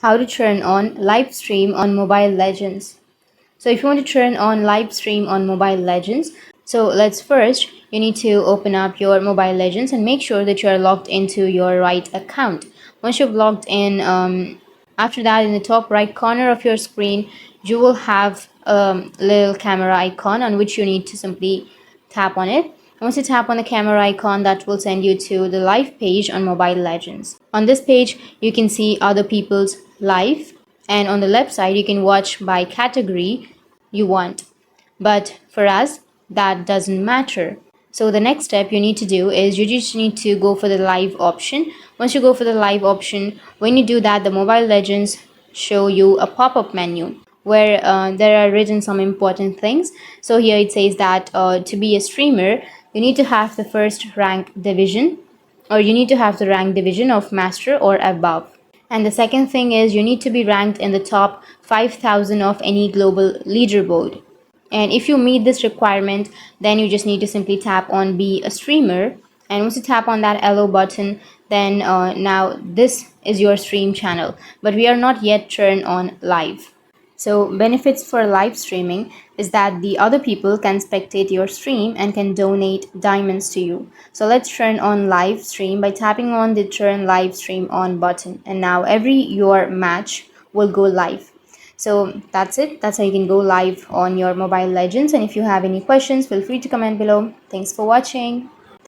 how to turn on live stream on Mobile Legends. So if you want to turn on live stream on Mobile Legends, so let's first, you need to open up your Mobile Legends and make sure that you are logged into your right account. Once you've logged in, after that, in the top right corner of your screen, you will have a little camera icon on which you need to simply tap on it. Once you tap on the camera icon, that will send you to the live page on Mobile Legends. On this page, you can see other people's live, and on the left side, you can watch by category you want. But for us, that doesn't matter. So the next step you need to do is you just need to go for the live option. Once you go for the live option, when you do that, the Mobile Legends show you a pop-up menu where there are written some important things. So here it says that to be a streamer, you need to have the first rank division, or you need to have the rank division of master or above. And the second thing is you need to be ranked in the top 5,000 of any global leaderboard. And if you meet this requirement, then you just need to simply tap on be a streamer. And once you tap on that yellow button, then now this is your stream channel. But we are not yet turned on live. So benefits for live streaming is that the other people can spectate your stream and can donate diamonds to you. So let's turn on live stream by tapping on the turn live stream on button. And now every your match will go live. So that's it. That's how you can go live on your Mobile Legends. And if you have any questions, feel free to comment below. Thanks for watching.